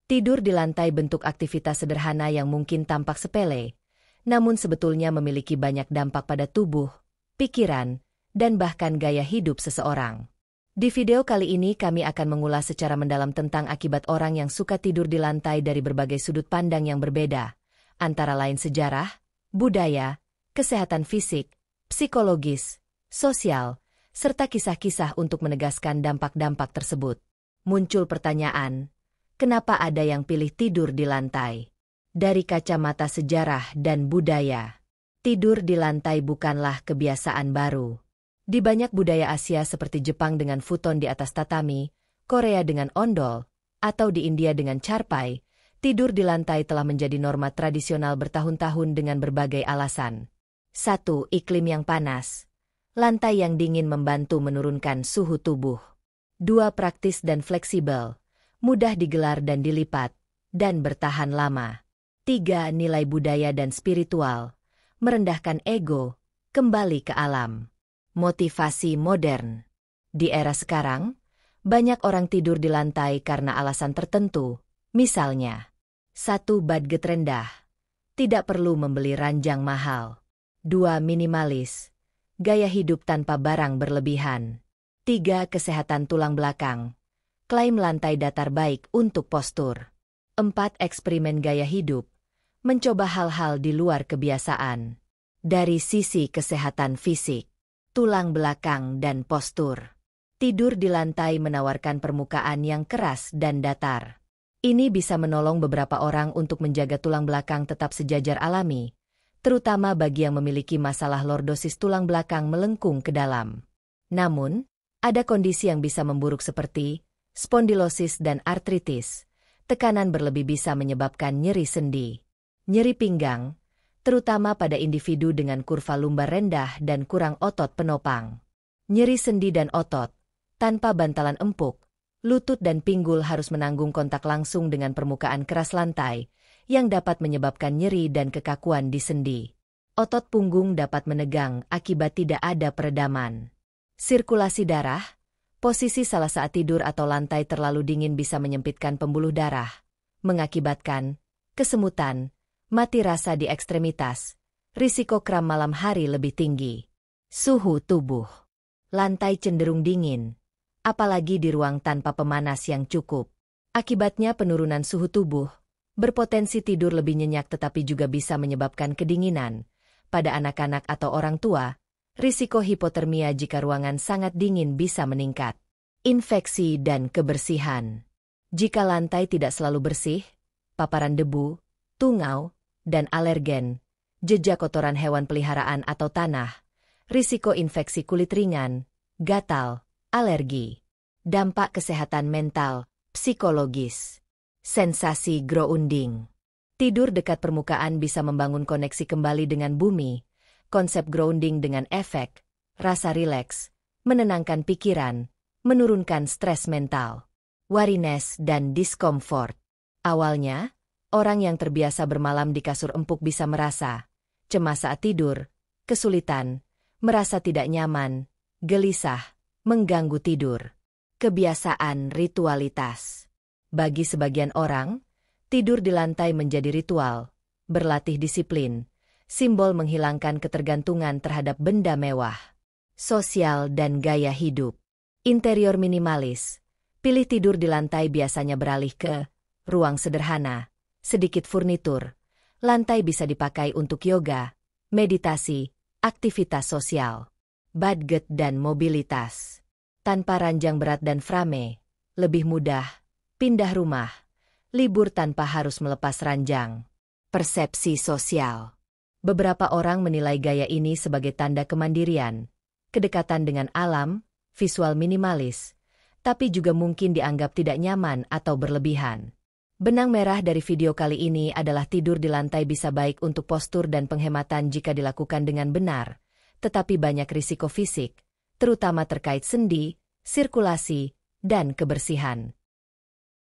Tidur di lantai bentuk aktivitas sederhana yang mungkin tampak sepele, namun sebetulnya memiliki banyak dampak pada tubuh, pikiran, dan bahkan gaya hidup seseorang. Di video kali ini kami akan mengulas secara mendalam tentang akibat orang yang suka tidur di lantai dari berbagai sudut pandang yang berbeda, antara lain sejarah, budaya, kesehatan fisik, psikologis, sosial, serta kisah-kisah untuk menegaskan dampak-dampak tersebut. Muncul pertanyaan, kenapa ada yang pilih tidur di lantai? Dari kacamata sejarah dan budaya, tidur di lantai bukanlah kebiasaan baru. Di banyak budaya Asia seperti Jepang dengan futon di atas tatami, Korea dengan ondol, atau di India dengan charpai, tidur di lantai telah menjadi norma tradisional bertahun-tahun dengan berbagai alasan. 1. Iklim yang panas. Lantai yang dingin membantu menurunkan suhu tubuh. 2. Praktis dan fleksibel. Mudah digelar dan dilipat, dan bertahan lama. 3. Nilai budaya dan spiritual. Merendahkan ego, kembali ke alam. Motivasi modern. Di era sekarang, banyak orang tidur di lantai karena alasan tertentu, misalnya 1. Budget rendah. Tidak perlu membeli ranjang mahal. 2. Minimalis. Gaya hidup tanpa barang berlebihan. 3. Kesehatan tulang belakang. Klaim lantai datar baik untuk postur. 4. Eksperimen gaya hidup. Mencoba hal-hal di luar kebiasaan. Dari sisi kesehatan fisik, tulang belakang dan postur. Tidur di lantai menawarkan permukaan yang keras dan datar. Ini bisa menolong beberapa orang untuk menjaga tulang belakang tetap sejajar alami, terutama bagi yang memiliki masalah lordosis tulang belakang melengkung ke dalam. Namun, ada kondisi yang bisa memburuk seperti spondilosis dan artritis. Tekanan berlebih bisa menyebabkan nyeri sendi, nyeri pinggang, terutama pada individu dengan kurva lumbar rendah dan kurang otot penopang. Nyeri sendi dan otot, tanpa bantalan empuk, lutut dan pinggul harus menanggung kontak langsung dengan permukaan keras lantai, yang dapat menyebabkan nyeri dan kekakuan di sendi. Otot punggung dapat menegang akibat tidak ada peredaman. Sirkulasi darah. Posisi salah saat tidur atau lantai terlalu dingin bisa menyempitkan pembuluh darah, mengakibatkan kesemutan, mati rasa di ekstremitas, risiko kram malam hari lebih tinggi. Suhu tubuh. Lantai cenderung dingin, apalagi di ruang tanpa pemanas yang cukup. Akibatnya penurunan suhu tubuh, berpotensi tidur lebih nyenyak tetapi juga bisa menyebabkan kedinginan. Pada anak-anak atau orang tua, risiko hipotermia jika ruangan sangat dingin bisa meningkat. Infeksi dan kebersihan. Jika lantai tidak selalu bersih, paparan debu, tungau, dan alergen, jejak kotoran hewan peliharaan atau tanah, risiko infeksi kulit ringan, gatal, alergi. Dampak kesehatan mental, psikologis. Sensasi grounding. Tidur dekat permukaan bisa membangun koneksi kembali dengan bumi. Konsep grounding dengan efek, rasa rileks, menenangkan pikiran, menurunkan stres mental, wariness dan diskomfort. Awalnya, orang yang terbiasa bermalam di kasur empuk bisa merasa cemas saat tidur, kesulitan, merasa tidak nyaman, gelisah, mengganggu tidur. Kebiasaan ritualitas. Bagi sebagian orang, tidur di lantai menjadi ritual, berlatih disiplin, simbol menghilangkan ketergantungan terhadap benda mewah. Sosial dan gaya hidup. Interior minimalis. Pilih tidur di lantai biasanya beralih ke ruang sederhana, sedikit furnitur. Lantai bisa dipakai untuk yoga, meditasi, aktivitas sosial. Budget dan mobilitas. Tanpa ranjang berat dan frame, lebih mudah pindah rumah, libur tanpa harus melepas ranjang. Persepsi sosial. Beberapa orang menilai gaya ini sebagai tanda kemandirian, kedekatan dengan alam, visual minimalis, tapi juga mungkin dianggap tidak nyaman atau berlebihan. Benang merah dari video kali ini adalah tidur di lantai bisa baik untuk postur dan penghematan jika dilakukan dengan benar, tetapi banyak risiko fisik, terutama terkait sendi, sirkulasi, dan kebersihan.